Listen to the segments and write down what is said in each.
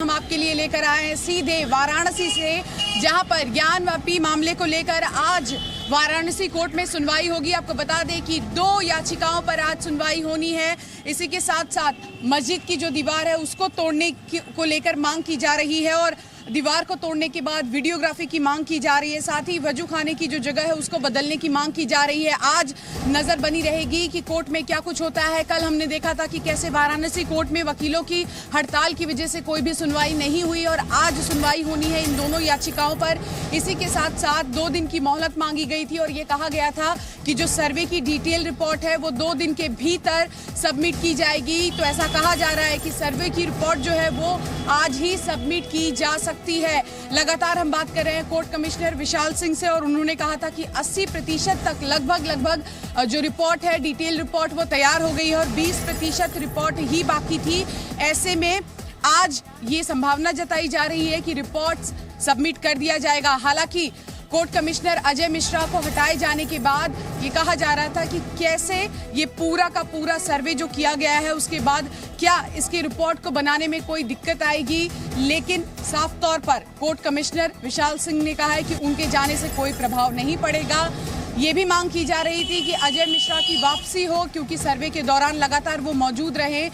हम आपके लिए लेकर आए हैं सीधे वाराणसी से, जहां पर ज्ञानवापी मामले को लेकर आज वाराणसी कोर्ट में सुनवाई होगी। आपको बता दें कि 2 याचिकाओं पर आज सुनवाई होनी है। इसी के साथ साथ मस्जिद की जो दीवार है उसको तोड़ने को लेकर मांग की जा रही है और दीवार को तोड़ने के बाद वीडियोग्राफी की मांग की जा रही है। साथ ही वजू खाने की जो जगह है उसको बदलने की मांग की जा रही है। आज नजर बनी रहेगी कि कोर्ट में क्या कुछ होता है। कल हमने देखा था कि कैसे वाराणसी कोर्ट में वकीलों की हड़ताल की वजह से कोई भी सुनवाई नहीं हुई और आज सुनवाई होनी है इन दोनों याचिकाओं पर। इसी के साथ साथ 2 दिन की मोहलत मांगी गई थी और ये कहा गया था कि जो सर्वे की डिटेल रिपोर्ट है वो 2 दिन के भीतर सबमिट की जाएगी। तो ऐसा कहा जा रहा है कि सर्वे की रिपोर्ट जो है वो आज ही सबमिट की जा सकती है। लगातार हम बात कर रहे हैं कोर्ट कमिश्नर विशाल सिंह से और उन्होंने कहा था कि 80% तक लगभग जो रिपोर्ट है डिटेल रिपोर्ट वो तैयार हो गई है और 20% रिपोर्ट ही बाकी थी। ऐसे में आज ये संभावना जताई जा रही है कि रिपोर्ट्स सबमिट कर दिया जाएगा। हालांकि कोर्ट कमिश्नर अजय मिश्रा को हटाए जाने के बाद ये कहा जा रहा था कि कैसे ये पूरा का पूरा सर्वे जो किया गया है उसके बाद क्या इसकी रिपोर्ट को बनाने में कोई दिक्कत आएगी, लेकिन साफ तौर पर कोर्ट कमिश्नर विशाल सिंह ने कहा है कि उनके जाने से कोई प्रभाव नहीं पड़ेगा। ये भी मांग की जा रही थी कि अजय मिश्रा की वापसी हो क्योंकि सर्वे के दौरान लगातार वो मौजूद रहे।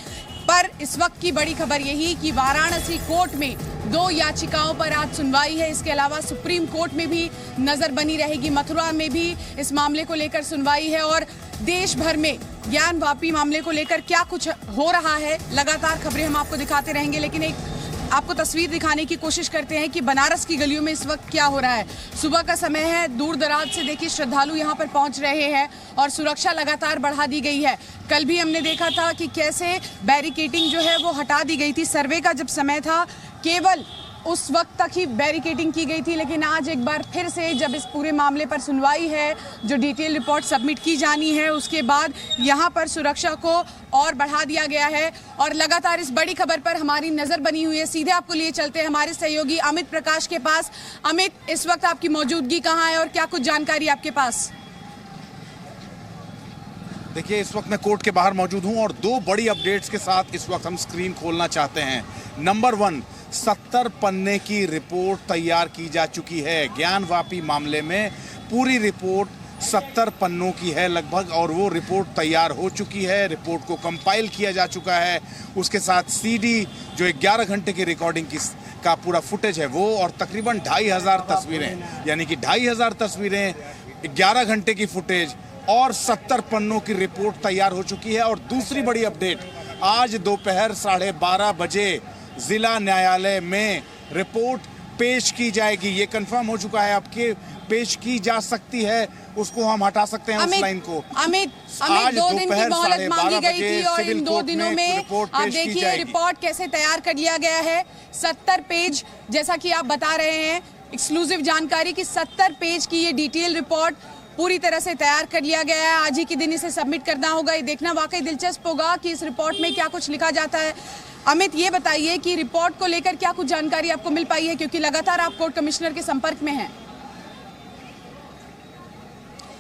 पर इस वक्त की बड़ी खबर यही कि वाराणसी कोर्ट में 2 याचिकाओं पर आज सुनवाई है। इसके अलावा सुप्रीम कोर्ट में भी नजर बनी रहेगी, मथुरा में भी इस मामले को लेकर सुनवाई है और देश भर में ज्ञानवापी मामले को लेकर क्या कुछ हो रहा है लगातार खबरें हम आपको दिखाते रहेंगे। लेकिन एक आपको तस्वीर दिखाने की कोशिश करते हैं कि बनारस की गलियों में इस वक्त क्या हो रहा है। सुबह का समय है, दूर दराज से देखिए श्रद्धालु यहाँ पर पहुँच रहे हैं और सुरक्षा लगातार बढ़ा दी गई है। कल भी हमने देखा था कि कैसे बैरिकेडिंग जो है वो हटा दी गई थी। सर्वे का जब समय था केवल उस वक्त तक ही बैरिकेडिंग की गई थी, लेकिन आज एक बार फिर से जब इस पूरे मामले पर सुनवाई है, जो डिटेल रिपोर्ट सबमिट की जानी है, उसके बाद यहाँ पर सुरक्षा को और बढ़ा दिया गया है और लगातार इस बड़ी खबर पर हमारी नजर बनी हुई है। सीधे आपको लिए चलते हैं हमारे सहयोगी अमित प्रकाश के पास। अमित, इस वक्त आपकी मौजूदगी कहाँ है और क्या कुछ जानकारी आपके पास? देखिए, इस वक्त मैं कोर्ट के बाहर मौजूद हूं और 2 बड़ी अपडेट्स के साथ इस वक्त हम स्क्रीन खोलना चाहते हैं। नंबर 1, 70 पन्ने की रिपोर्ट तैयार की जा चुकी है। ज्ञानवापी मामले में पूरी रिपोर्ट 70 पन्नों की है लगभग और वो रिपोर्ट तैयार हो चुकी है। रिपोर्ट को कंपाइल किया जा चुका है। उसके साथ सीडी जो 11 घंटे की रिकॉर्डिंग का पूरा फुटेज है वो और तकरीबन 2500 तस्वीरें, यानी कि 2500 तस्वीरें, 11 घंटे की फुटेज और 70 पन्नों की रिपोर्ट तैयार हो चुकी है। और दूसरी बड़ी अपडेट, आज दोपहर 12:30 बजे जिला न्यायालय में रिपोर्ट पेश की जाएगी। ये कंफर्म हो चुका है, अब के पेश की जा सकती है, उसको हम हटा सकते हैं उस लाइन को। अमित, 2 दिन की मोहलत मांगी गई थी और इन 2 दिनों में आप देखिए रिपोर्ट कैसे तैयार कर लिया गया है। 70 पेज, जैसा कि आप बता रहे हैं, एक्सक्लूसिव जानकारी कि 70 पेज की ये डिटेल रिपोर्ट पूरी तरह से तैयार कर लिया गया है। आज ही के दिन इसे सबमिट करना होगा। ये देखना वाकई दिलचस्प होगा कि इस रिपोर्ट में क्या कुछ लिखा जाता है। अमित, ये बताइए कि रिपोर्ट को लेकर क्या कुछ जानकारी आपको मिल पाई है, क्योंकि लगातार आप कोर्ट कमिश्नर के संपर्क में हैं।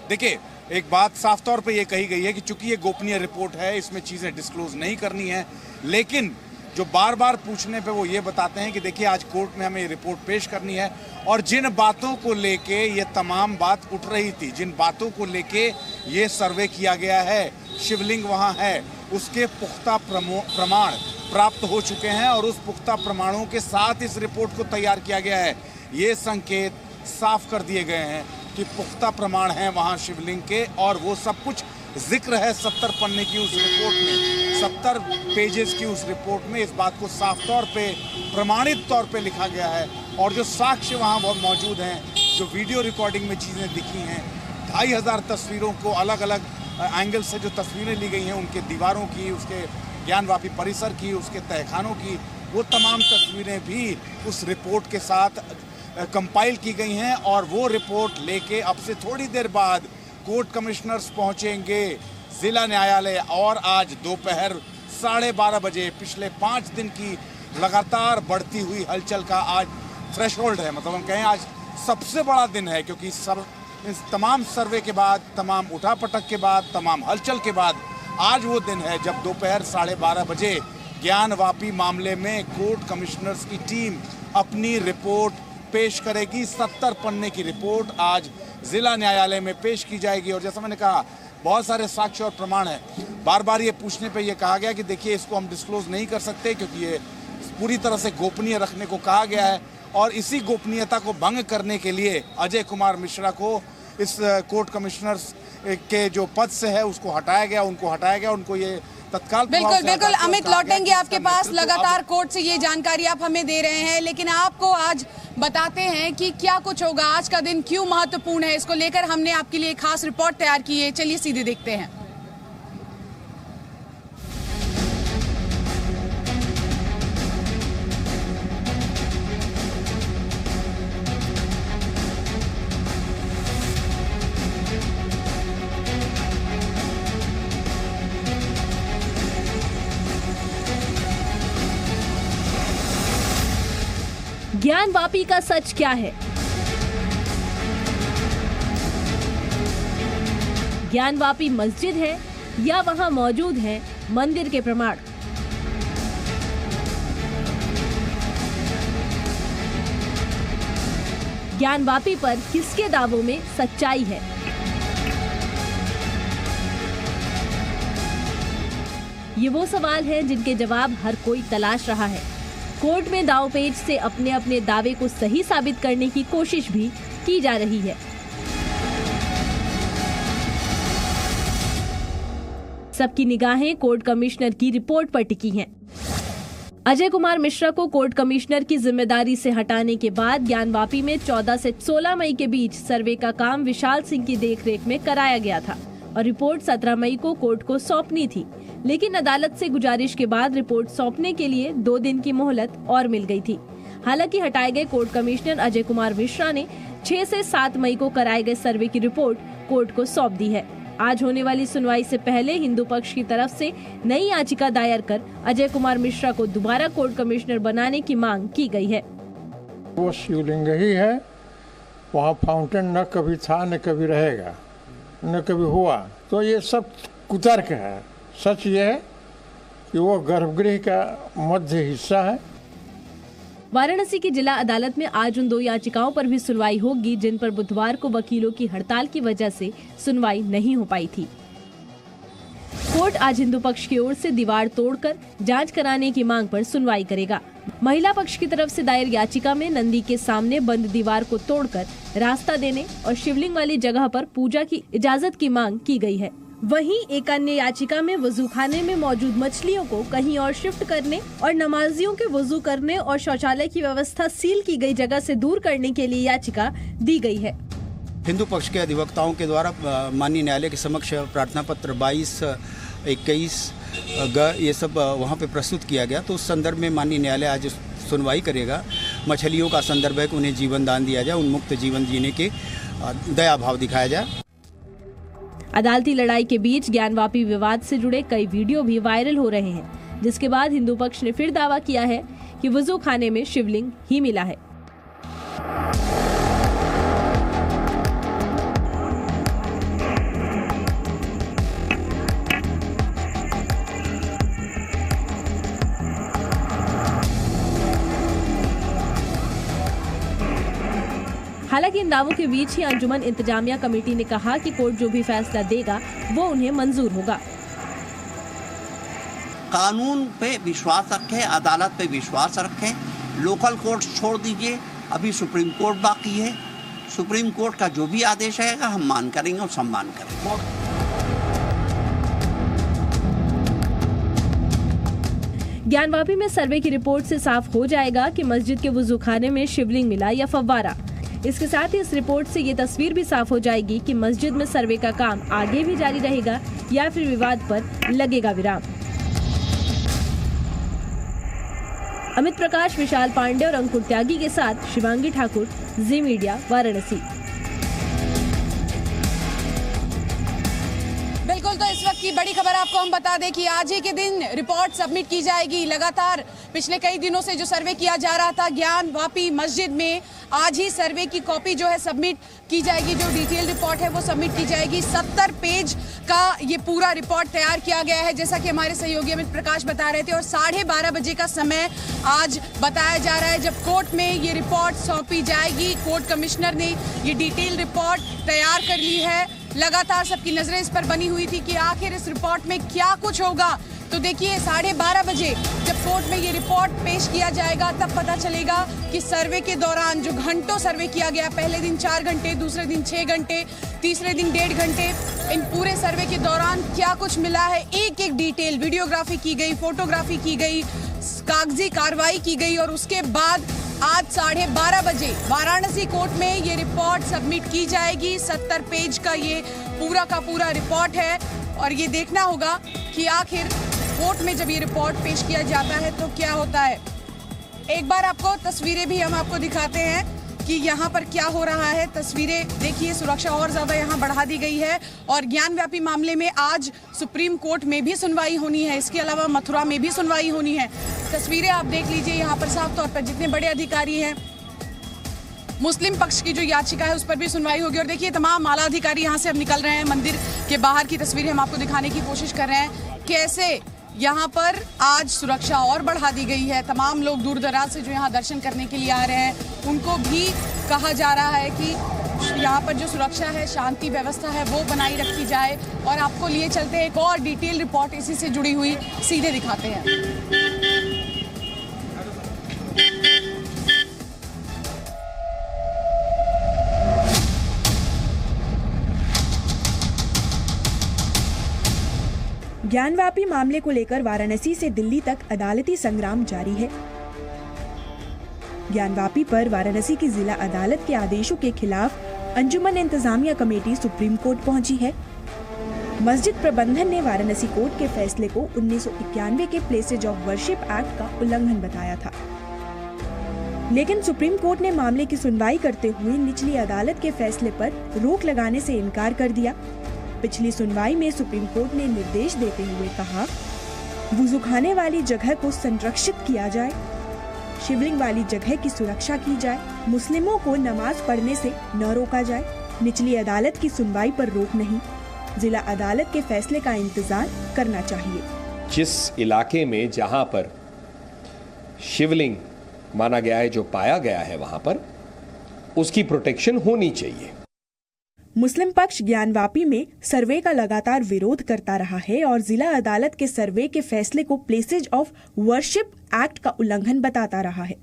देखिए, एक बात साफ तौर पे ये कही गई है कि चूंकि ये गोपनीय रिपोर्ट है, इसमें चीजें डिस्क्लोज नहीं करनी है, लेकिन जो बार बार पूछने पे वो ये बताते हैं कि देखिए आज कोर्ट में हमें ये रिपोर्ट पेश करनी है और जिन बातों को लेके ये तमाम बात उठ रही थी, जिन बातों को लेके ये सर्वे किया गया है, शिवलिंग वहाँ है, उसके पुख्ता प्रमाण प्राप्त हो चुके हैं और उस पुख्ता प्रमाणों के साथ इस रिपोर्ट को तैयार किया गया है। ये संकेत साफ कर दिए गए हैं कि पुख्ता प्रमाण हैं वहाँ शिवलिंग के और वो सब कुछ जिक्र है 70 पन्ने की उस रिपोर्ट में, 70 पेजेस की उस रिपोर्ट में। इस बात को साफ तौर पे प्रमाणित तौर पे लिखा गया है और जो साक्ष्य वहाँ बहुत मौजूद हैं, जो वीडियो रिकॉर्डिंग में चीज़ें दिखी हैं, 2500 तस्वीरों को अलग अलग एंगल से जो तस्वीरें ली गई हैं, उनके दीवारों की, उसके ज्ञानवापी परिसर की, उसके तहखानों की, वो तमाम तस्वीरें भी उस रिपोर्ट के साथ कंपाइल की गई हैं और वो रिपोर्ट लेके अब से थोड़ी देर बाद कोर्ट कमिश्नर्स पहुंचेंगे जिला न्यायालय और आज दोपहर 12:30 बजे पिछले 5 दिन की लगातार बढ़ती हुई हलचल का आज थ्रेशोल्ड है। मतलब हम कहें आज सबसे बड़ा दिन है, क्योंकि इस तमाम सर्वे के बाद, तमाम उठापटक के बाद, तमाम हलचल के बाद आज वो दिन है जब दोपहर 12:30 बजे ज्ञान वापी मामले में कोर्ट कमिश्नर्स की टीम अपनी रिपोर्ट पेश करेगी। 70 पन्ने की रिपोर्ट आज जिला न्यायालय में पेश की जाएगी। और जैसा मैंने कहा, बहुत सारे साक्ष्य और प्रमाण है। बार बार ये पूछने पे ये कहा गया कि देखिए इसको हम डिस्क्लोज नहीं कर सकते क्योंकि ये पूरी तरह से गोपनीय रखने को कहा गया है। और इसी गोपनीयता को भंग करने के लिए अजय कुमार मिश्रा को इस कोर्ट कमिश्नर्स के जो पद से है उसको हटाया गया, उनको ये तत्काल। बिल्कुल अमित, लौटेंगे आपके पास। लगातार कोर्ट से ये जानकारी आप हमें दे रहे हैं, लेकिन आपको आज बताते हैं कि क्या कुछ होगा, आज का दिन क्यों महत्वपूर्ण है। इसको लेकर हमने आपके लिए खास रिपोर्ट तैयार की है। चलिए सीधे देखते हैं। ज्ञान वापी का सच क्या है? ज्ञान वापी मस्जिद है या वहां मौजूद है मंदिर के प्रमाण? ज्ञान वापी पर किसके दावों में सच्चाई है? ये वो सवाल हैं जिनके जवाब हर कोई तलाश रहा है। कोर्ट में दांवपेच से अपने अपने दावे को सही साबित करने की कोशिश भी की जा रही है। सबकी निगाहें कोर्ट कमिश्नर की रिपोर्ट पर टिकी हैं। अजय कुमार मिश्रा को कोर्ट कमिश्नर की जिम्मेदारी से हटाने के बाद ज्ञान वापी में 14 से 16 मई के बीच सर्वे का काम विशाल सिंह की देखरेख में कराया गया था और रिपोर्ट 17 मई को कोर्ट को सौंपनी थी। लेकिन अदालत से गुजारिश के बाद रिपोर्ट सौंपने के लिए 2 दिन की मोहलत और मिल गई थी। हालांकि हटाए गए कोर्ट कमिश्नर अजय कुमार मिश्रा ने 6 से 7 मई को कराए गए सर्वे की रिपोर्ट कोर्ट को सौंप दी है। आज होने वाली सुनवाई से पहले हिंदू पक्ष की तरफ से नई याचिका दायर कर अजय कुमार मिश्रा को दोबारा कोर्ट कमिश्नर बनाने की मांग की गई है। वो शिवलिंग ही है, वहाँ फाउंटेन न कभी था न कभी रहेगा न कभी हुआ, तो ये सब कुतर्क है। सच ये है कि वो गर्भगृह का मध्य हिस्सा है। वाराणसी की जिला अदालत में आज उन 2 याचिकाओं पर भी सुनवाई होगी जिन पर बुधवार को वकीलों की हड़ताल की वजह से सुनवाई नहीं हो पाई थी। कोर्ट आज हिंदू पक्ष की ओर से दीवार तोड़कर जांच कराने की मांग पर सुनवाई करेगा। महिला पक्ष की तरफ से दायर याचिका में नंदी के सामने बंद दीवार को तोड़कर रास्ता देने और शिवलिंग वाली जगह पर पूजा की इजाजत की मांग की गई है। वहीं एक अन्य याचिका में वजू खाने में मौजूद मछलियों को कहीं और शिफ्ट करने और नमाजियों के वजू करने और शौचालय की व्यवस्था सील की गई जगह से दूर करने के लिए याचिका दी गई है। हिंदू पक्ष के अधिवक्ताओं के द्वारा माननीय न्यायालय के समक्ष प्रार्थना पत्र 22, 21 ये सब वहाँ पे प्रस्तुत किया गया। तो उस संदर्भ में माननीय न्यायालय आज सुनवाई करेगा। मछलियों का संदर्भ है कि उन्हें जीवन दान दिया जाए, उन्मुक्त जीवन जीने के दया भाव दिखाया जाए। अदालती लड़ाई के बीच ज्ञान वापी विवाद से जुड़े कई वीडियो भी वायरल हो रहे हैं, जिसके बाद हिंदू पक्ष ने फिर दावा किया है कि वजू खाने में शिवलिंग ही मिला है। हालांकि इन दावों के बीच ही अंजुमन इंतजामिया कमेटी ने कहा कि कोर्ट जो भी फैसला देगा वो उन्हें मंजूर होगा। कानून पे विश्वास रखें, अदालत पे विश्वास रखें, लोकल कोर्ट छोड़ दीजिए, अभी सुप्रीम कोर्ट बाकी है। सुप्रीम कोर्ट का जो भी आदेश आएगा हम मान करेंगे और सम्मान करेंगे। ज्ञान वापी में सर्वे की रिपोर्ट से साफ हो जाएगा कि मस्जिद के वुजू खाने में शिवलिंग मिला या फव्वारा। इसके साथ ही इस रिपोर्ट से ये तस्वीर भी साफ हो जाएगी कि मस्जिद में सर्वे का काम आगे भी जारी रहेगा या फिर विवाद पर लगेगा विराम। अमित प्रकाश, विशाल पांडे और अंकुर त्यागी के साथ शिवांगी ठाकुर, जी मीडिया, वाराणसी। बिल्कुल, तो इस वक्त की बड़ी खबर आपको हम बता दें कि आज ही के दिन रिपोर्ट सबमिट की जाएगी। लगातार पिछले कई दिनों से जो सर्वे किया जा रहा था ज्ञान वापी मस्जिद में, आज ही सर्वे की कॉपी जो है सबमिट की जाएगी, जो डिटेल रिपोर्ट है वो सबमिट की जाएगी। 70 पेज का ये पूरा रिपोर्ट तैयार किया गया है, जैसा कि हमारे सहयोगी अमित प्रकाश बता रहे थे। और 12:30 बजे का समय आज बताया जा रहा है जब कोर्ट में ये रिपोर्ट सौंपी जाएगी। कोर्ट कमिश्नर ने ये डिटेल रिपोर्ट तैयार कर ली है। लगातार सबकी नजरें इस पर बनी हुई थी कि आखिर इस रिपोर्ट में क्या कुछ होगा। तो देखिए 12:30 बजे जब कोर्ट में ये रिपोर्ट पेश किया जाएगा तब पता चलेगा कि सर्वे के दौरान जो घंटों सर्वे किया गया, पहले दिन 4 घंटे, दूसरे दिन 6 घंटे, तीसरे दिन 1.5 घंटे, इन पूरे सर्वे के दौरान क्या कुछ मिला है, एक एक डिटेल वीडियोग्राफी की गई, फोटोग्राफी की गई, कागजी कार्रवाई की गई और उसके बाद आज 12:30 बजे वाराणसी कोर्ट में ये रिपोर्ट सबमिट की जाएगी। 70 पेज का ये पूरा का पूरा रिपोर्ट है और ये देखना होगा कि आखिर कोर्ट में जब ये रिपोर्ट पेश किया जाता है तो क्या होता है। एक बार आपको तस्वीरें भी हम आपको दिखाते हैं कि यहाँ पर क्या हो रहा है। तस्वीरें देखिए, सुरक्षा और ज्यादा यहाँ बढ़ा दी गई है और ज्ञान व्यापी मामले में आज सुप्रीम कोर्ट में भी सुनवाई होनी है, इसके अलावा मथुरा में भी सुनवाई होनी है। तस्वीरें आप देख लीजिए, यहाँ पर साफ तौर पर जितने बड़े अधिकारी हैं, मुस्लिम पक्ष की जो याचिका है उस पर भी सुनवाई होगी। और देखिए तमाम आला अधिकारी यहाँ से अब निकल रहे हैं। मंदिर के बाहर की तस्वीरें हम आपको दिखाने की कोशिश कर रहे हैं कैसे यहाँ पर आज सुरक्षा और बढ़ा दी गई है। तमाम लोग दूर दराज से जो यहाँ दर्शन करने के लिए आ रहे हैं उनको भी कहा जा रहा है कि यहाँ पर जो सुरक्षा है, शांति व्यवस्था है, वो बनाई रखी जाए। और आपको लिए चलते हैं एक और डिटेल रिपोर्ट इसी से जुड़ी हुई, सीधे दिखाते हैं। ज्ञानवापी मामले को लेकर वाराणसी से दिल्ली तक अदालती संग्राम जारी है। ज्ञानवापी पर वाराणसी की जिला अदालत के आदेशों के खिलाफ अंजुमन इंतजामिया कमेटी सुप्रीम कोर्ट पहुंची है। मस्जिद प्रबंधन ने वाराणसी कोर्ट के फैसले को 1991 के प्लेसेज ऑफ वर्शिप एक्ट का उल्लंघन बताया था, लेकिन सुप्रीम कोर्ट ने मामले की सुनवाई करते हुए निचली अदालत के फैसले पर रोक लगाने से इनकार कर दिया। पिछली सुनवाई में सुप्रीम कोर्ट ने निर्देश देते हुए कहा, वुजुखाने वाली जगह को संरक्षित किया जाए, शिवलिंग वाली जगह की सुरक्षा की जाए, मुस्लिमों को नमाज पढ़ने से न रोका जाए। निचली अदालत की सुनवाई पर रोक नहीं, जिला अदालत के फैसले का इंतजार करना चाहिए। जिस इलाके में जहां पर शिवलिंग माना गया है, जो पाया गया है, वहां पर उसकी प्रोटेक्शन होनी चाहिए। मुस्लिम पक्ष ज्ञानवापी में सर्वे का लगातार विरोध करता रहा है और जिला अदालत के सर्वे के फैसले को प्लेसेज ऑफ वर्शिप एक्ट का उल्लंघन बताता रहा है।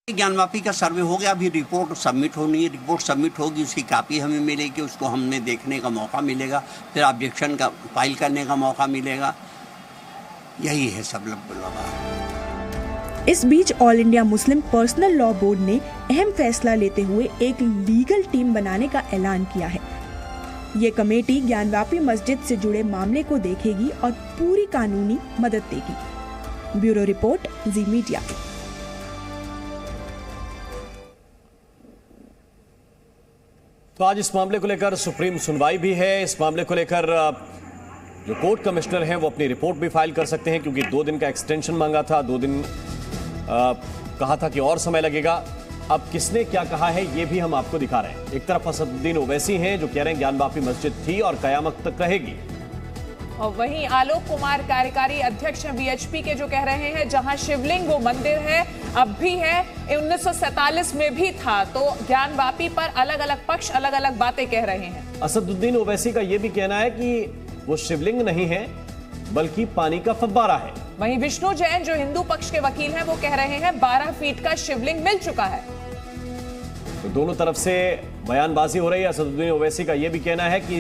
ज्ञानवापी का सर्वे हो गया, अभी रिपोर्ट सबमिट होनी है। रिपोर्ट सबमिट होगी, उसकी कॉपी हमें मिलेगी, उसको हमने देखने का मौका मिलेगा, फिर ऑब्जेक्शन का फाइल करने का मौका मिलेगा। यही है सब लोग। इस बीच all India Muslim personal law board ने अहम फैसला लेते हुए एक लीगल टीम बनाने का ऐलान किया है। ये कमेटी ज्ञानवापी मस्जिद से जुड़े मामले को देखेगी और पूरी कानूनी मदद देगी। ब्यूरो रिपोर्ट, जी मीडिया। तो आज इस मामले को लेकर सुप्रीम सुनवाई भी है। इस मामले को लेकर जो कोर्ट कमिश्नर हैं वो अपनी रिपोर्ट भी फाइल कर सकते हैं, क्योंकि 2 दिन का एक्सटेंशन मांगा था, 2 दिन कहा था कि और समय लगेगा। अब किसने क्या कहा है ये भी हम आपको दिखा रहे हैं। एक तरफ असदुद्दीन ओवैसी हैं जो कह रहे हैं ज्ञानवापी मस्जिद थी और कयामत तक रहेगी, और वहीं आलोक कुमार कार्यकारी अध्यक्ष वीएचपी के जो कह रहे हैं जहां शिवलिंग वो मंदिर है, अब भी है, 1947 में भी था। तो ज्ञानवापी पर अलग अलग पक्ष अलग अलग बातें कह रहे हैं। असदुद्दीन ओवैसी का ये भी कहना है कि वो शिवलिंग नहीं है बल्कि पानी का फव्वारा है। वहीं विष्णु जैन जो हिंदू पक्ष के वकील हैं वो कह रहे हैं 12 फीट का शिवलिंग मिल चुका है। तो दोनों तरफ से बयानबाजी हो रही है। असदुद्दीन ओवैसी का यह भी कहना है कि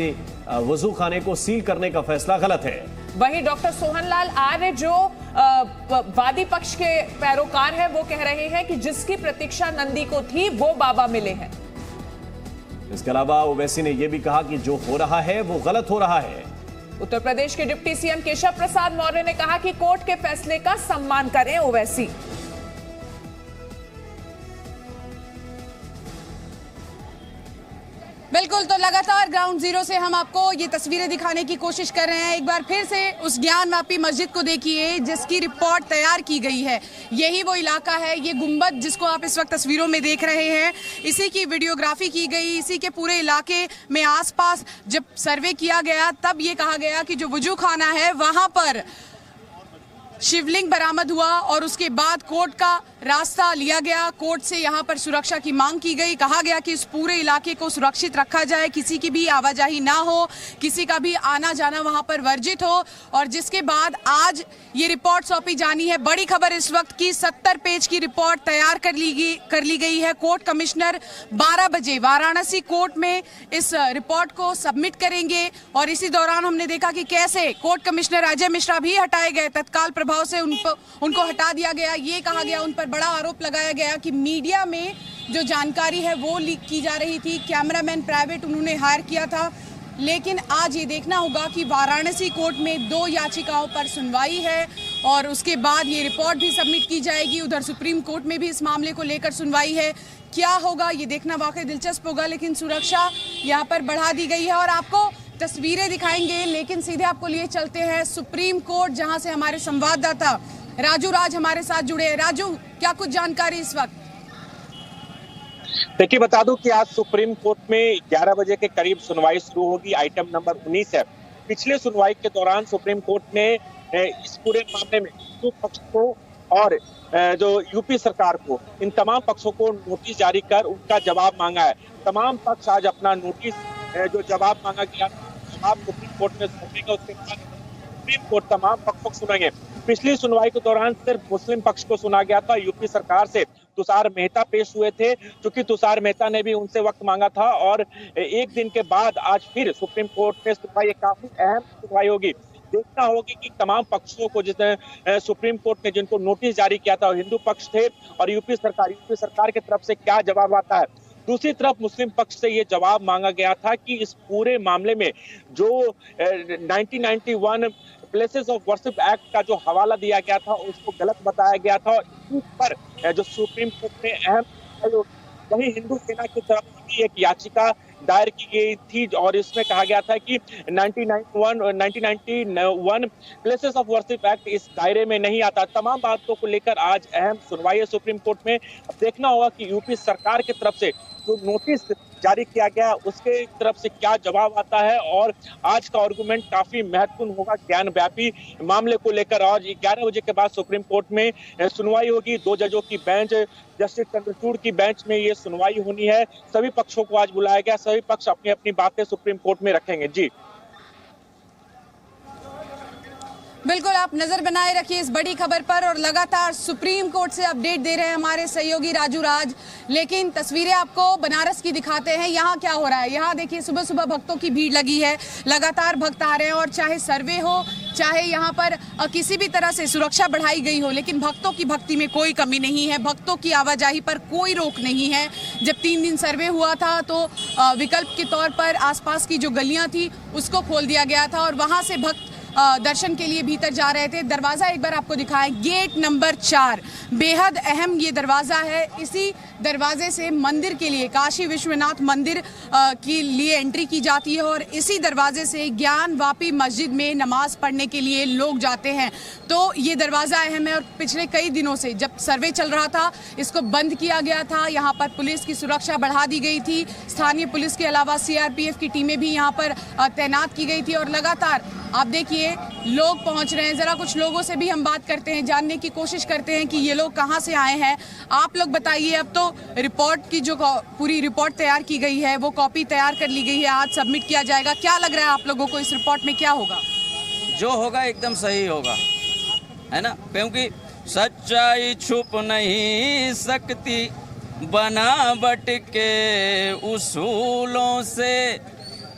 वजू खाने को सील करने का फैसला गलत है। वहीं डॉक्टर सोहनलाल आर्य जो वादी पक्ष के पैरोकार हैं वो कह रहे हैं कि जिसकी प्रतीक्षा नंदी को थी वो बाबा मिले हैं। इसके अलावा ओवैसी ने यह भी कहा कि जो हो रहा है वो गलत हो रहा है। उत्तर प्रदेश के डिप्टी सीएम केशव प्रसाद मौर्य ने कहा कि कोर्ट के फैसले का सम्मान करें ओवैसी। बिल्कुल, तो लगातार ग्राउंड जीरो से हम आपको ये तस्वीरें दिखाने की कोशिश कर रहे हैं। एक बार फिर से उस ज्ञानवापी मस्जिद को देखिए जिसकी रिपोर्ट तैयार की गई है। यही वो इलाका है, ये गुंबद जिसको आप इस वक्त तस्वीरों में देख रहे हैं, इसी की वीडियोग्राफी की गई। इसी के पूरे इलाके में आसपास जब सर्वे किया गया तब ये कहा गया कि जो वुजू खाना है वहां पर शिवलिंग बरामद हुआ और उसके बाद कोर्ट का रास्ता लिया गया। कोर्ट से यहाँ पर सुरक्षा की मांग की गई। कहा गया कि इस पूरे इलाके को सुरक्षित रखा जाए, किसी की भी आवाजाही ना हो, किसी का भी आना जाना वहाँ पर वर्जित हो। और जिसके बाद आज ये रिपोर्ट सौंपी जानी है। बड़ी खबर इस वक्त की 70 पेज की रिपोर्ट तैयार कर ली गई है। कोर्ट कमिश्नर 12 बजे वाराणसी कोर्ट में इस रिपोर्ट को सबमिट करेंगे। और इसी दौरान हमने देखा कि कैसे कोर्ट कमिश्नर अजय मिश्रा भी हटाए गए, तत्काल प्रभाव से उनको हटा दिया गया। ये कहा गया, उन पर बड़ा आरोप लगाया गया कि मीडिया में जो जानकारी है वो लीक की जा रही थी, कैमरामैन प्राइवेट उन्होंने हायर किया था। लेकिन आज ये देखना होगा कि वाराणसी कोर्ट में 2 याचिकाओं पर सुनवाई है और उसके बाद ये रिपोर्ट भी सबमिट की जाएगी। उधर सुप्रीम कोर्ट में भी इस मामले को लेकर सुनवाई है। क्या होगा ये देखना वाकई दिलचस्प होगा। लेकिन सुरक्षा यहाँ पर बढ़ा दी गई है और आपको तस्वीरें दिखाएंगे। लेकिन सीधे आपको लिए चलते हैं सुप्रीम कोर्ट, जहां से हमारे संवाददाता राजू राज हमारे साथ जुड़े हैं। राजू, क्या कुछ जानकारी इस वक्त? देखिए, बता दूं कि आज सुप्रीम कोर्ट में 11 बजे के करीब सुनवाई शुरू होगी। आइटम नंबर 19 है। पिछले सुनवाई के दौरान सुप्रीम कोर्ट ने इस पूरे मामले में हिंदू पक्ष को और जो यूपी सरकार को, इन तमाम पक्षों को नोटिस जारी कर उनका जवाब मांगा है। तमाम पक्ष आज अपना नोटिस जो जवाब मांगा गया जवाब सुप्रीम कोर्ट में सौंपेगा। उसके बाद सुप्रीम कोर्ट तमाम पक्षों को सुनेंगे। पिछली सुनवाई के दौरान सिर्फ मुस्लिम पक्ष को सुना गया था। यूपी सरकार से तुषार मेहता पेश हुए थे, क्योंकि तुषार मेहता ने भी उनसे वक्त मांगा था। और एक दिन के बाद आज फिर सुप्रीम कोर्ट में सुनवाई, काफी अहम सुनवाई होगी। देखना होगी कि तमाम पक्षों को, जिसने सुप्रीम कोर्ट ने जिनको नोटिस जारी किया था, हिंदू पक्ष थे और यूपी सरकार की तरफ से क्या जवाब आता है। दूसरी तरफ मुस्लिम पक्ष से ये जवाब मांगा गया था कि इस पूरे मामले में जो 1991 प्लेसेस ऑफ वर्शिप एक्ट का जो हवाला दिया गया था उसको गलत बताया गया था। और इस पर जो सुप्रीम कोर्ट में अहम, वही हिंदू सेना की तरफ से एक याचिका दायर की गई थी और इसमें कहा गया था कि 1991 प्लेसेस ऑफ वर्शिप एक्ट इस दायरे में नहीं आता। तमाम बातों को लेकर आज अहम सुनवाई है सुप्रीम कोर्ट में। अब देखना होगा कि यूपी सरकार की तरफ से जो नोटिस जारी किया गया उसके तरफ से क्या जवाब आता है। और आज का आर्गुमेंट काफी महत्वपूर्ण होगा ज्ञानव्यापी मामले को लेकर। आज 11 बजे के बाद सुप्रीम कोर्ट में सुनवाई होगी। 2 जजों की बेंच, जस्टिस चंद्रचूड़ की बेंच में ये सुनवाई होनी है। सभी पक्षों को आज बुलाया गया, सभी पक्ष अपनी अपनी बातें सुप्रीम कोर्ट में रखेंगे। जी बिल्कुल, आप नजर बनाए रखिए इस बड़ी खबर पर और लगातार सुप्रीम कोर्ट से अपडेट दे रहे हैं हमारे सहयोगी राजू राज। लेकिन तस्वीरें आपको बनारस की दिखाते हैं। यहाँ क्या हो रहा है, यहाँ देखिए सुबह सुबह भक्तों की भीड़ लगी है, लगातार भक्त आ रहे हैं और चाहे सर्वे हो, चाहे यहाँ पर किसी भी तरह से सुरक्षा बढ़ाई गई हो, लेकिन भक्तों की भक्ति में कोई कमी नहीं है। भक्तों की आवाजाही पर कोई रोक नहीं है। जब 3 दिन सर्वे हुआ था तो विकल्प के तौर पर आसपास की जो गलियां थी उसको खोल दिया गया था और वहां से भक्त दर्शन के लिए भीतर जा रहे थे। दरवाजा एक बार आपको दिखाएं, गेट नंबर 4 बेहद अहम ये दरवाजा है। इसी दरवाजे से मंदिर के लिए, काशी विश्वनाथ मंदिर के लिए एंट्री की जाती है और इसी दरवाजे से ज्ञानवापी मस्जिद में नमाज पढ़ने के लिए लोग जाते हैं। तो ये दरवाजा अहम है और पिछले कई दिनों से जब सर्वे चल रहा था इसको बंद किया गया था। यहाँ पर पुलिस की सुरक्षा बढ़ा दी गई थी। स्थानीय पुलिस के अलावा CRPF की टीमें भी यहाँ पर तैनात की गई थी और लगातार आप देखिए लोग पहुंच रहे हैं। जरा कुछ लोगों से भी हम बात करते हैं, जानने की कोशिश करते हैं कि ये लोग कहां से आए हैं। आप लोग बताइए। अब तो रिपोर्ट की जो पूरी रिपोर्ट तैयार की गई है वो कॉपी तैयार कर ली गई है, आज सबमिट किया जाएगा। क्या लग रहा है आप लोगों को इस रिपोर्ट में क्या होगा? जो होगा एकदम सही होगा, है ना, क्योंकि सच्चाई छुप नहीं सकती बनावट के उसूलों से,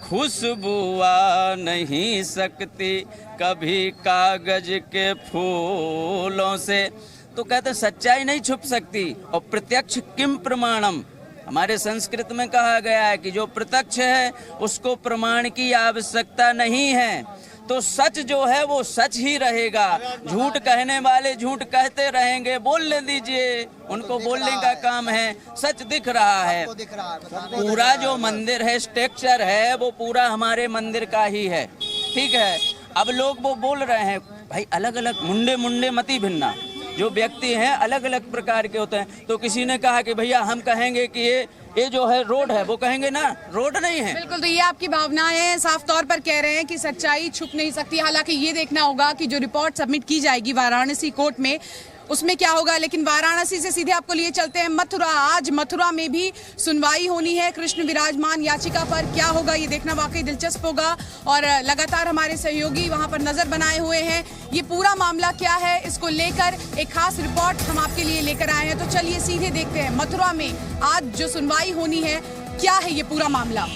खुशबू आ नहीं सकती कभी कागज के फूलों से। तो कहते सच्चाई नहीं छुप सकती और प्रत्यक्ष किम प्रमाणम, हमारे संस्कृत में कहा गया है कि जो प्रत्यक्ष है उसको प्रमाण की आवश्यकता नहीं है। तो सच जो है वो सच ही रहेगा। झूठ कहने वाले झूठ कहते रहेंगे, बोलने दीजिए, उनको बोलने का काम है। सच दिख रहा है, पूरा जो मंदिर है, स्ट्रक्चर है, वो पूरा हमारे मंदिर का ही है। ठीक है, अब लोग वो बोल रहे हैं भाई अलग अलग मुंडे मती भिन्ना, जो व्यक्ति हैं अलग अलग प्रकार के होते हैं। तो किसी ने कहा कि भैया हम कहेंगे कि ये जो है रोड है, वो कहेंगे ना रोड नहीं है। बिल्कुल, तो ये आपकी भावनाएं हैं, साफ तौर पर कह रहे हैं कि सच्चाई छुप नहीं सकती। हालांकि ये देखना होगा कि जो रिपोर्ट सबमिट की जाएगी वाराणसी कोर्ट में उसमें क्या होगा। लेकिन वाराणसी से सीधे आपको लिए चलते हैं मथुरा। आज मथुरा में भी सुनवाई होनी है कृष्ण विराजमान याचिका पर। क्या होगा ये देखना वाकई दिलचस्प होगा और लगातार हमारे सहयोगी वहां पर नजर बनाए हुए हैं। ये पूरा मामला क्या है, इसको लेकर एक खास रिपोर्ट हम आपके लिए लेकर आए हैं। तो चलिए सीधे देखते हैं मथुरा में आज जो सुनवाई होनी है, क्या है ये पूरा मामला।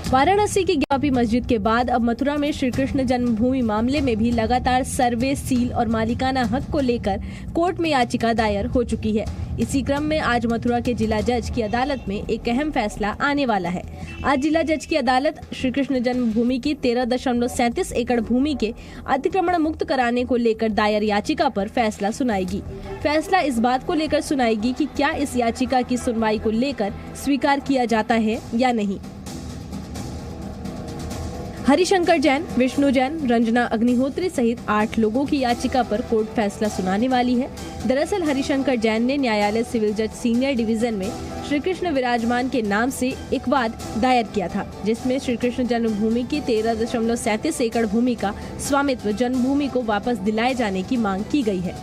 वाराणसी की ज्ञानवापी मस्जिद के बाद अब मथुरा में श्री कृष्ण जन्मभूमि मामले में भी लगातार सर्वे, सील और मालिकाना हक को लेकर कोर्ट में याचिका दायर हो चुकी है। इसी क्रम में आज मथुरा के जिला जज की अदालत में एक अहम फैसला आने वाला है। आज जिला जज की अदालत श्री कृष्ण जन्मभूमि की 13.37 एकड़ भूमि के अतिक्रमण मुक्त कराने को लेकर दायर याचिका पर फैसला सुनाएगी। फैसला इस बात को लेकर सुनाएगी कि क्या इस याचिका की सुनवाई को लेकर स्वीकार किया जाता है या नहीं। हरिशंकर जैन, विष्णु जैन, रंजना अग्निहोत्री सहित 8 लोगों की याचिका पर कोर्ट फैसला सुनाने वाली है। दरअसल हरिशंकर जैन ने न्यायालय सिविल जज सीनियर डिवीजन में श्री कृष्ण विराजमान के नाम से एक वाद दायर किया था, जिसमें श्री कृष्ण जन्मभूमि की 13.37 एकड़ भूमि का स्वामित्व जन्मभूमि को वापस दिलाए जाने की मांग की गई है।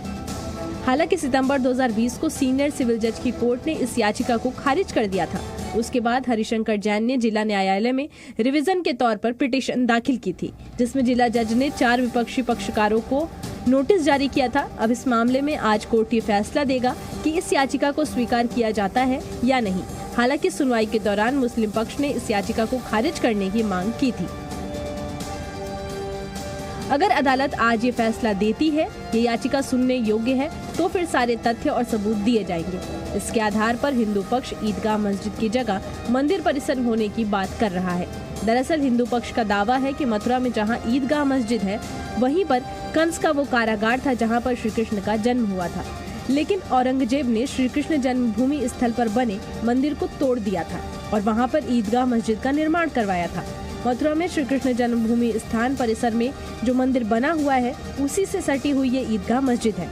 हालांकि सितंबर 2020 को सीनियर सिविल जज की कोर्ट ने इस याचिका को खारिज कर दिया था। उसके बाद हरिशंकर जैन ने जिला न्यायालय में रिवीजन के तौर पर पिटीशन दाखिल की थी, जिसमें जिला जज ने 4 विपक्षी पक्षकारों को नोटिस जारी किया था। अब इस मामले में आज कोर्ट ये फैसला देगा कि इस याचिका को स्वीकार किया जाता है या नहीं। हालांकि सुनवाई के दौरान मुस्लिम पक्ष ने इस याचिका को खारिज करने की मांग की थी। अगर अदालत आज ये फैसला देती है ये याचिका सुनने योग्य है, तो फिर सारे तथ्य और सबूत दिए जाएंगे। इसके आधार पर हिंदू पक्ष ईदगाह मस्जिद की जगह मंदिर परिसर होने की बात कर रहा है। दरअसल हिंदू पक्ष का दावा है कि मथुरा में जहां ईदगाह मस्जिद है, वहीं पर कंस का वो कारागार था जहां पर श्री कृष्ण का जन्म हुआ था। लेकिन औरंगजेब ने श्री कृष्ण जन्मभूमि स्थल पर बने मंदिर को तोड़ दिया था और वहाँ पर ईदगाह मस्जिद का निर्माण करवाया था। मथुरा में श्री कृष्ण जन्मभूमि स्थान परिसर में जो मंदिर बना हुआ है, उसी से सटी हुई ये ईदगाह मस्जिद है।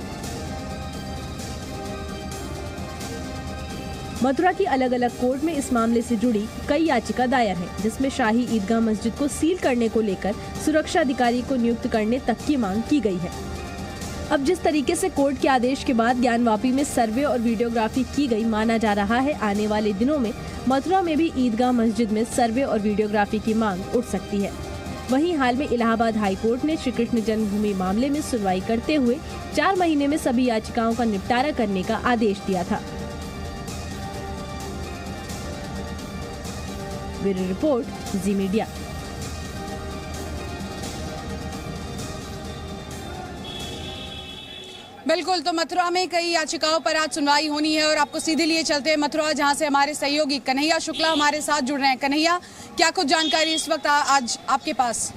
मथुरा की अलग अलग कोर्ट में इस मामले से जुड़ी कई याचिका दायर हैं, जिसमें शाही ईदगाह मस्जिद को सील करने को लेकर सुरक्षा अधिकारी को नियुक्त करने तक की मांग की गई है। अब जिस तरीके से कोर्ट के आदेश के बाद ज्ञानवापी में सर्वे और वीडियोग्राफी की गई, माना जा रहा है आने वाले दिनों में मथुरा में भी ईदगाह मस्जिद में सर्वे और वीडियोग्राफी की मांग उठ सकती है। वहीं हाल में इलाहाबाद हाई कोर्ट ने श्री कृष्ण जन्मभूमि मामले में सुनवाई करते हुए 4 महीने में सभी याचिकाओं का निपटारा करने का आदेश दिया था। ब्यूरो रिपोर्ट, जी मीडिया। बिल्कुल, तो मथुरा में कई याचिकाओं पर आज सुनवाई होनी है और आपको सीधे लिए चलते हैं मथुरा, जहां से हमारे सहयोगी कन्हैया शुक्ला हमारे साथ जुड़ रहे हैं। कन्हैया, क्या कुछ जानकारी इस वक्त आज आपके पास?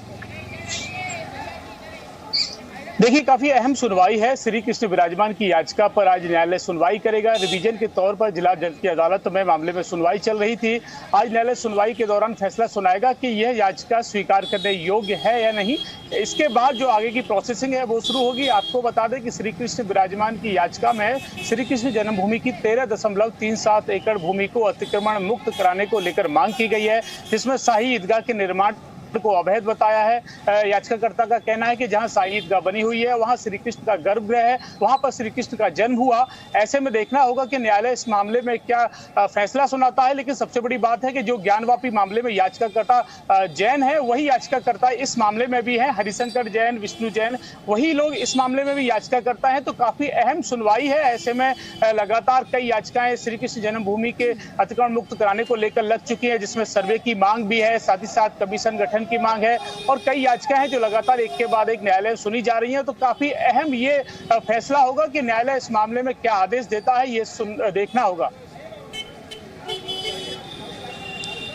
देखिए, काफी अहम सुनवाई है। श्री कृष्ण विराजमान की याचिका पर आज न्यायालय सुनवाई करेगा। रिवीजन के तौर पर जिला जज की अदालत में मामले में सुनवाई चल रही थी। आज न्यायालय सुनवाई के दौरान फैसला सुनाएगा कि यह याचिका स्वीकार करने योग्य है या नहीं। इसके बाद जो आगे की प्रोसेसिंग है वो शुरू होगी। आपको बता दें कि श्री कृष्ण विराजमान की याचिका में श्री कृष्ण जन्मभूमि की 13.37 एकड़ भूमि को अतिक्रमण मुक्त कराने को लेकर मांग की गई है, जिसमें शाही ईदगाह के निर्माण को अवैध बताया है। याचिकाकर्ता का कहना है कि जहां साईं ईदगाह बनी हुई है वहां श्री कृष्ण का गर्भगृह है, वहां पर श्री कृष्ण का जन्म हुआ। ऐसे में देखना होगा कि न्यायालय इस मामले में क्या फैसला सुनाता है। लेकिन सबसे बड़ी बात है कि जो ज्ञानवापी मामले में याचिकाकर्ता जैन है वही याचिकाकर्ता इस मामले में भी है। हरिशंकर जैन, विष्णु जैन, वही लोग इस मामले में भी याचिकाकर्ता है। तो काफी अहम सुनवाई है। ऐसे में लगातार कई याचिकाएं श्री कृष्ण जन्मभूमि के अतिक्रमण मुक्त कराने को लेकर लग चुकी है, जिसमें सर्वे की मांग भी है, साथ ही साथ कमीशन गठन की मांग है और कई याचिकाएं हैं जो लगातार एक के बाद एक न्यायालय सुनी जा रही हैं। तो काफी अहम ये फैसला होगा कि न्यायालय इस मामले में क्या आदेश देता है, ये देखना होगा।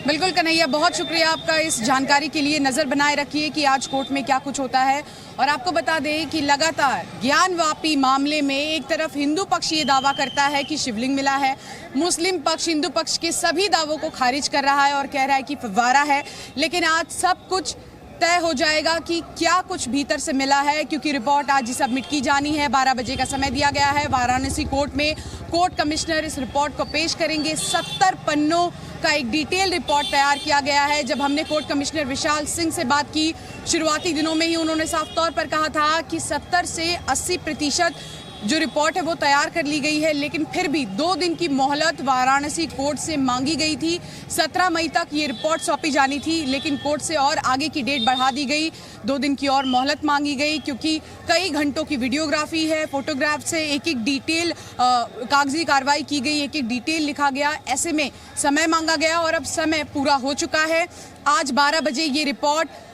बिल्कुल कन्हैया, बहुत शुक्रिया आपका इस जानकारी के लिए। नजर बनाए रखिए कि आज कोर्ट में क्या कुछ होता है। और आपको बता दें कि लगातार ज्ञानवापी मामले में एक तरफ हिंदू पक्ष ये दावा करता है कि शिवलिंग मिला है, मुस्लिम पक्ष हिंदू पक्ष के सभी दावों को खारिज कर रहा है और कह रहा है कि फव्वारा है। लेकिन आज सब कुछ तय हो जाएगा कि क्या कुछ भीतर से मिला है, क्योंकि रिपोर्ट आज ही सबमिट की जानी है। 12 बजे का समय दिया गया है। वाराणसी कोर्ट में कोर्ट कमिश्नर इस रिपोर्ट को पेश करेंगे। 70 पन्नों का एक डिटेल रिपोर्ट तैयार किया गया है। जब हमने कोर्ट कमिश्नर विशाल सिंह से बात की, शुरुआती दिनों में ही उन्होंने साफ तौर पर कहा था कि 70 से 80% जो रिपोर्ट है वो तैयार कर ली गई है। लेकिन फिर भी 2 दिन की मोहलत वाराणसी कोर्ट से मांगी गई थी। 17 मई तक ये रिपोर्ट सौंपी जानी थी, लेकिन कोर्ट से और आगे की डेट बढ़ा दी गई। 2 दिन की और मोहलत मांगी गई, क्योंकि कई घंटों की वीडियोग्राफी है, फोटोग्राफ से एक एक डिटेल कागजी कार्रवाई की गई, एक एक डिटेल लिखा गया। ऐसे में समय मांगा गया और अब समय पूरा हो चुका है। आज 12 बजे ये रिपोर्ट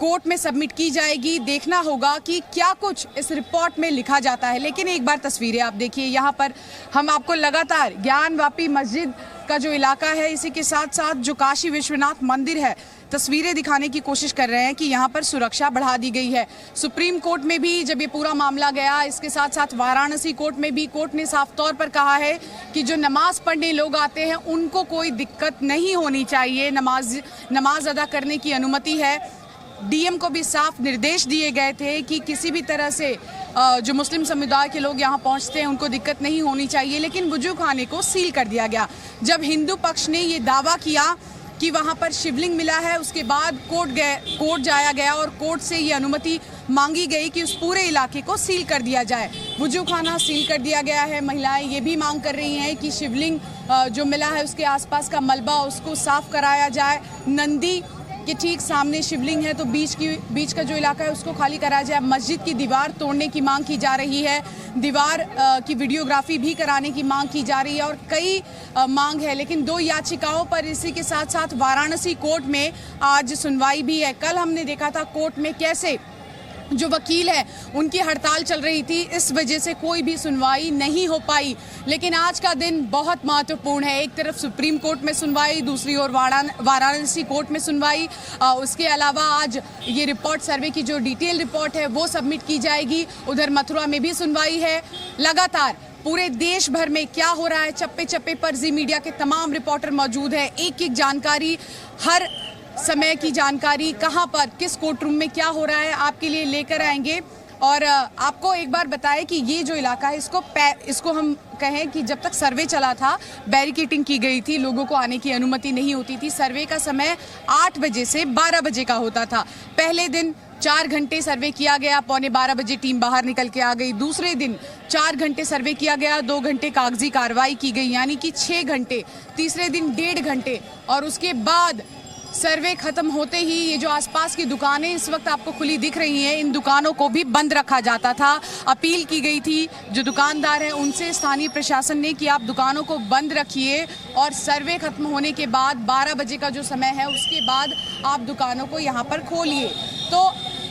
कोर्ट में सबमिट की जाएगी। देखना होगा कि क्या कुछ इस रिपोर्ट में लिखा जाता है। लेकिन एक बार तस्वीरें आप देखिए, यहाँ पर हम आपको लगातार ज्ञानवापी मस्जिद का जो इलाका है, इसी के साथ साथ जो काशी विश्वनाथ मंदिर है, तस्वीरें दिखाने की कोशिश कर रहे हैं कि यहाँ पर सुरक्षा बढ़ा दी गई है। सुप्रीम कोर्ट में भी जब ये पूरा मामला गया, इसके साथ साथ वाराणसी कोर्ट में भी कोर्ट ने साफ तौर पर कहा है कि जो नमाज पढ़ने लोग आते हैं उनको कोई दिक्कत नहीं होनी चाहिए, नमाज अदा करने की अनुमति है। डीएम को भी साफ निर्देश दिए गए थे कि किसी भी तरह से जो मुस्लिम समुदाय के लोग यहाँ पहुँचते हैं उनको दिक्कत नहीं होनी चाहिए। लेकिन वजू खाने को सील कर दिया गया। जब हिंदू पक्ष ने ये दावा किया कि वहाँ पर शिवलिंग मिला है, उसके बाद कोर्ट जाया गया और कोर्ट से ये अनुमति मांगी गई कि उस पूरे इलाके को सील कर दिया जाए। वजू खाना सील कर दिया गया है। महिलाएं ये भी मांग कर रही हैं कि शिवलिंग जो मिला है उसके आसपास का मलबा उसको साफ कराया जाए। नंदी के ठीक सामने शिवलिंग है, तो बीच का जो इलाका है उसको खाली कराया जाए। मस्जिद की दीवार तोड़ने की मांग की जा रही है। दीवार की वीडियोग्राफी भी कराने की मांग की जा रही है और कई मांग है। लेकिन 2 याचिकाओं पर इसी के साथ साथ वाराणसी कोर्ट में आज सुनवाई भी है। कल हमने देखा था कोर्ट में कैसे जो वकील है उनकी हड़ताल चल रही थी, इस वजह से कोई भी सुनवाई नहीं हो पाई। लेकिन आज का दिन बहुत महत्वपूर्ण है। एक तरफ सुप्रीम कोर्ट में सुनवाई, दूसरी ओर वाराणसी कोर्ट में सुनवाई। उसके अलावा आज ये रिपोर्ट, सर्वे की जो डिटेल रिपोर्ट है वो सबमिट की जाएगी। उधर मथुरा में भी सुनवाई है। लगातार पूरे देश भर में क्या हो रहा है, चप्पे चप्पे पर जी मीडिया के तमाम रिपोर्टर मौजूद है। एक एक जानकारी, हर समय की जानकारी, कहां पर किस कोर्ट रूम में क्या हो रहा है आपके लिए लेकर आएंगे। और आपको एक बार बताएं कि ये जो इलाका है इसको हम कहें कि जब तक सर्वे चला था बैरिकेडिंग की गई थी, लोगों को आने की अनुमति नहीं होती थी। सर्वे का समय 8 बजे से 12 बजे का होता था। पहले दिन 4 घंटे सर्वे किया गया, 11:15 बजे टीम बाहर निकल के आ गई। दूसरे दिन 4 घंटे सर्वे किया गया, 2 घंटे कागजी कार्रवाई की गई, यानी कि 6 घंटे। तीसरे दिन 1.5 घंटे और उसके बाद सर्वे खत्म होते ही ये जो आसपास की दुकानें इस वक्त आपको खुली दिख रही हैं, इन दुकानों को भी बंद रखा जाता था। अपील की गई थी जो दुकानदार हैं उनसे, स्थानीय प्रशासन ने, कि आप दुकानों को बंद रखिए और सर्वे खत्म होने के बाद 12 बजे का जो समय है उसके बाद आप दुकानों को यहाँ पर खोलिए। तो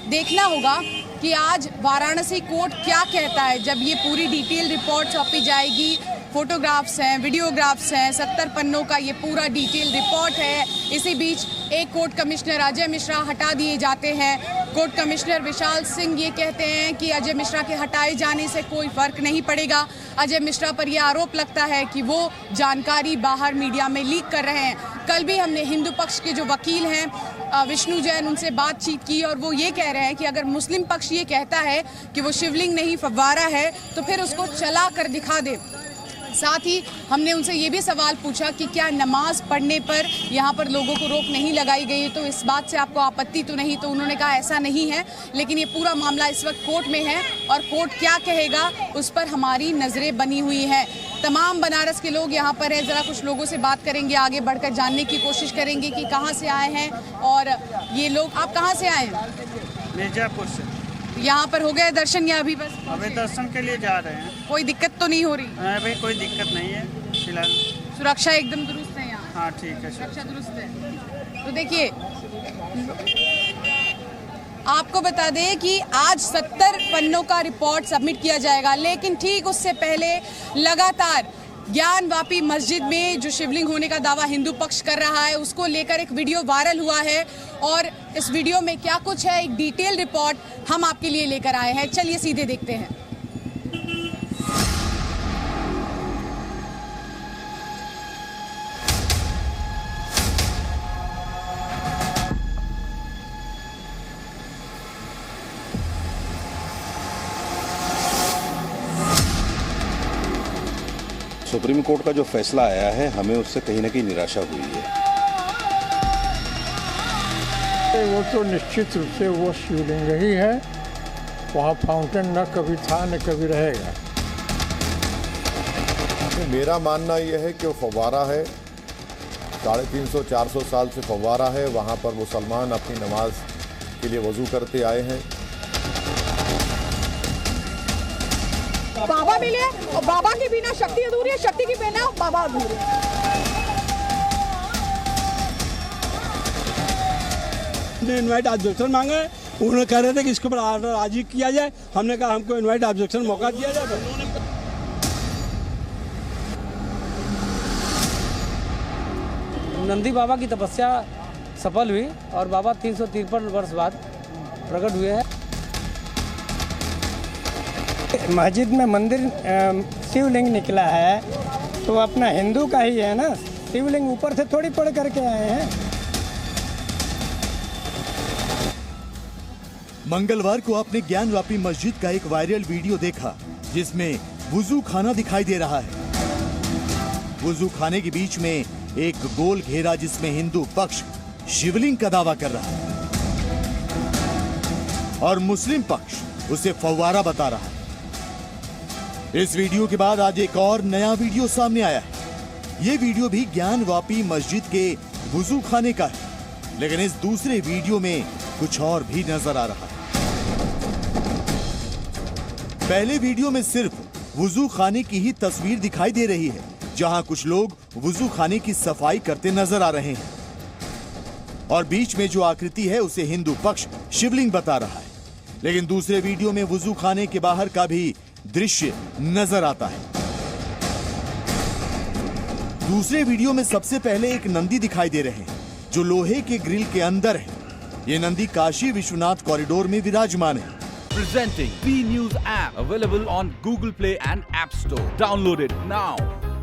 देखना होगा कि आज वाराणसी कोर्ट क्या कहता है जब ये पूरी डिटेल रिपोर्ट सौंपी जाएगी। फोटोग्राफ्स हैं, वीडियोग्राफ्स हैं, 70 पन्नों का ये पूरा डिटेल रिपोर्ट है। इसी बीच एक कोर्ट कमिश्नर अजय मिश्रा हटा दिए जाते हैं। कोर्ट कमिश्नर विशाल सिंह ये कहते हैं कि अजय मिश्रा के हटाए जाने से कोई फर्क नहीं पड़ेगा। अजय मिश्रा पर यह आरोप लगता है कि वो जानकारी बाहर मीडिया में लीक कर रहे हैं। कल भी हमने हिंदू पक्ष के जो वकील हैं विष्णु जैन, उनसे बातचीत की और वो ये कह रहे हैं कि अगर मुस्लिम पक्ष ये कहता है कि वो शिवलिंग नहीं फव्वारा है तो फिर उसको चला कर दिखा दे। साथ ही हमने उनसे ये भी सवाल पूछा कि क्या नमाज पढ़ने पर यहाँ पर लोगों को रोक नहीं लगाई गई, तो इस बात से आपको आपत्ति तो नहीं? तो उन्होंने कहा ऐसा नहीं है, लेकिन ये पूरा मामला इस वक्त कोर्ट में है और कोर्ट क्या कहेगा उस पर हमारी नज़रें बनी हुई हैं। तमाम बनारस के लोग यहाँ पर हैं, ज़रा कुछ लोगों से बात करेंगे, आगे बढ़कर जानने की कोशिश करेंगे कि कहाँ से आए हैं और ये लोग। आप कहाँ से आए हैं? मिर्जापुर से। यहाँ पर हो गए दर्शन या अभी बस? अभी दर्शन के लिए जा रहे हैं। कोई दिक्कत तो नहीं हो रही? नहीं भाई, कोई दिक्कत नहीं है फिलहाल। सुरक्षा एकदम दुरुस्त है यहाँ? हाँ ठीक है, सुरक्षा दुरुस्त है। तो देखिए, आपको बता दें कि आज 70 पन्नों का रिपोर्ट सबमिट किया जाएगा, लेकिन ठीक उससे पहले लगातार ज्ञानवापी मस्जिद में जो शिवलिंग होने का दावा हिंदू पक्ष कर रहा है, उसको लेकर एक वीडियो वायरल हुआ है और इस वीडियो में क्या कुछ है, एक डिटेल रिपोर्ट हम आपके लिए लेकर आए हैं। चलिए सीधे देखते हैं। सुप्रीम कोर्ट का जो फैसला आया है, हमें उससे कहीं ना कहीं निराशा हुई है। वो तो निश्चित रूप से वो शिवलिंग ही है, वहाँ फाउंटेन न कभी था न कभी रहेगा। मेरा मानना यह है कि वो फव्वारा है, 350-400 साल से फव्वारा है। वहाँ पर मुसलमान अपनी नमाज के लिए वजू करते आए हैं। बाबा मिले और बाबा के बिना शक्ति अधूरी है, शक्ति के बिना बाबा अधूरे। हमने इनवाइट ऑब्जेक्शन मांगा है, उन्होंने कह रहे थे कि इसके ऊपर ऑर्डर आज ही किया जाए। हमने कहा हमको इनवाइट ऑब्जेक्शन मौका दिया जाए। नंदी बाबा की तपस्या सफल हुई और बाबा 353 वर्ष बाद प्रकट हुए हैं। मस्जिद में मंदिर शिवलिंग निकला है तो अपना हिंदू का ही है ना, शिवलिंग ऊपर से थोड़ी पढ़ करके आए हैं। मंगलवार को आपने ज्ञानवापी मस्जिद का एक वायरल वीडियो देखा जिसमें वुजू खाना दिखाई दे रहा है। वुजू खाने के बीच में एक गोल घेरा जिसमें हिंदू पक्ष शिवलिंग का दावा कर रहा है और मुस्लिम पक्ष उसे फव्वारा बता रहा है। इस वीडियो के बाद आज एक और नया वीडियो सामने आया है। ये वीडियो भी ज्ञानवापी मस्जिद के वुजू खाने का है, लेकिन इस दूसरे वीडियो में कुछ और भी नजर आ रहा है। पहले वीडियो में सिर्फ वुजू खाने की ही तस्वीर दिखाई दे रही है, जहां कुछ लोग वुजू खाने की सफाई करते नजर आ रहे हैं और बीच में जो आकृति है उसे हिंदू पक्ष शिवलिंग बता रहा है। लेकिन दूसरे वीडियो में वुजू खाने के बाहर का भी दृश्य नजर आता है। दूसरे वीडियो में सबसे पहले एक नंदी दिखाई दे रहे हैं जो लोहे के ग्रिल के अंदर है। ये नंदी काशी विश्वनाथ कॉरिडोर में विराजमान है। Presenting B News app available on Google Play and App Store. Download it now.